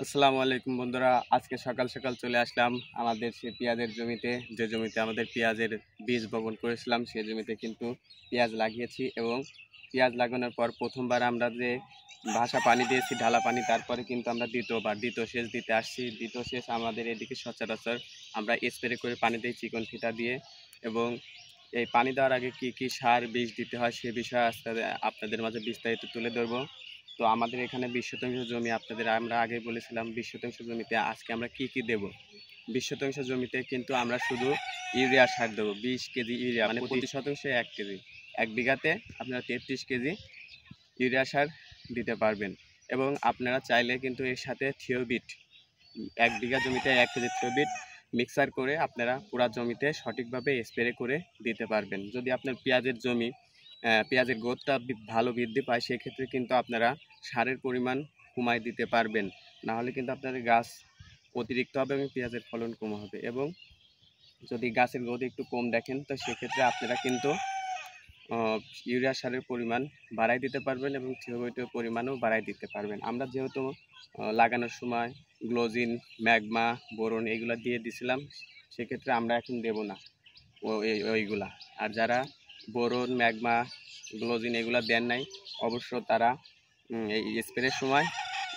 আসসালামু আলাইকুম বন্ধুরা, আজকে সকাল সকাল চলে আসলাম আমাদের সেই পেঁয়াজের জমিতে। যে জমিতে আমাদের পেঁয়াজের বীজ বপন করেছিলাম সেই জমিতে কিন্তু পেঁয়াজ লাগিয়েছি। এবং পেঁয়াজ লাগানোর পর প্রথমবার আমরা যে ভাসা পানি দিয়েছি, ঢালা পানি, তারপরে কিন্তু আমরা দ্বিতীয় সেচ দিতে আসছি। দ্বিতীয় সেচ আমাদের এদিকে সচরাচর আমরা স্প্রে করে পানি দিই চিকন ফিতা দিয়ে। এবং এই পানি দেওয়ার আগে কি কি সার বীজ দিতে হয় সে বিষয়ে আজকে আপনাদের মাঝে বিস্তারিত তুলে ধরবো। তো আমাদের এখানে 20 শতাংশ জমি, আপনাদের আমরা আগে বলেছিলাম 20 শতাংশ জমিতে আজকে আমরা কি কি দেব। 20 শতাংশ জমিতে কিন্তু আমরা শুধু ইউরিয়া সার দেবো, 20 কেজি ইউরিয়া, মানে প্রতি শতাংশে 1 কেজি। 1 বিঘাতে আপনারা 33 কেজি ইউরিয়া সার দিতে পারবেন। এবং আপনারা চাইলে কিন্তু এর সাথে থিওবিট, 1 বিঘা জমিতে 1 কেজি থিওবিট মিক্সার করে আপনারা পুরা জমিতে সঠিকভাবে স্প্রে করে দিতে পারবেন। যদি আপনার পেঁয়াজের গ্রোথটা ভালো বৃদ্ধি পায়, সেক্ষেত্রে কিন্তু আপনারা সারের পরিমাণ কমায় দিতে পারবেন। না হলে কিন্তু আপনাদের গাছ অতিরিক্ত হবে এবং পেঁয়াজের ফলন কম হবে। এবং যদি গাছের গ্রোথ একটু কম দেখেন, তো সেক্ষেত্রে আপনারা কিন্তু ইউরিয়া সারের পরিমাণ বাড়াই দিতে পারবেন এবং থিওবিটের পরিমাণও বাড়াই দিতে পারবেন। আমরা যেহেতু লাগানোর সময় গ্লোজিন, ম্যাগমা, বোরন এগুলো দিয়ে দিছিলাম, সেক্ষেত্রে আমরা এখন দেব না ওইগুলা। আর যারা বোরন, ম্যাগমা, গ্লোজিন এগুলো দেন নাই, অবশ্য তারা এই স্প্রের সময়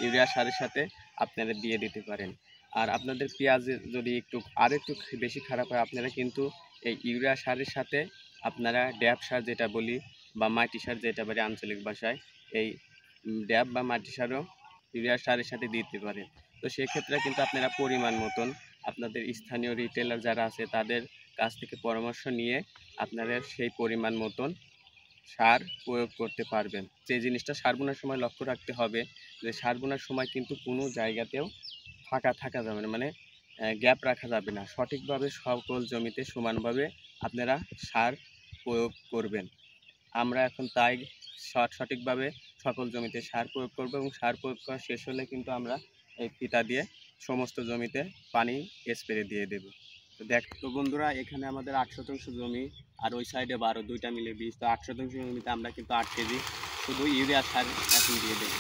ইউরিয়া সারের সাথে আপনারা দিয়ে দিতে পারেন। আর আপনাদের পেঁয়াজ যদি একটু বেশি খারাপ হয়, আপনারা কিন্তু এই ইউরিয়া সারের সাথে আপনারা ড্যাপ সার যেটা বলি, বা মাটি সার যেটা বলি আঞ্চলিক ভাষায়, এই ড্যাপ বা মাটি সারও ইউরিয়া সারের সাথে দিতে পারেন। তো সেক্ষেত্রে কিন্তু আপনারা পরিমাণ মতন আপনাদের স্থানীয় রিটেলার যারা আছে তাদের কাছ থেকে পরামর্শ নিয়ে আপনারা সেই পরিমাণ মতন সার প্রয়োগ করতে পারবেন। যে জিনিসটা সার বোনার সময় লক্ষ্য রাখতে হবে, যে সার বোনার সময় কিন্তু কোনো জায়গাতেও ফাঁকা থাকা যাবে না, মানে গ্যাপ রাখা যাবে না। সঠিকভাবে সকল জমিতে সমানভাবে আপনারা সার প্রয়োগ করবেন। আমরা এখন তাই সঠিকভাবে সকল জমিতে সার প্রয়োগ করব। এবং সার প্রয়োগ করা শেষ হলে কিন্তু আমরা এই ফিতা দিয়ে সমস্ত জমিতে পানি স্প্রে দিয়ে দেব। তো বন্ধুরা, এখানে আমাদের 8 শতাংশ জমি, আর ওই সাইডে 12, দুইটা মিলে 20। তো 8 শতাংশ জমিতে আমরা কিন্তু 8 কেজি শুধু ইউরিয়া সার এখন দিয়ে দেবো।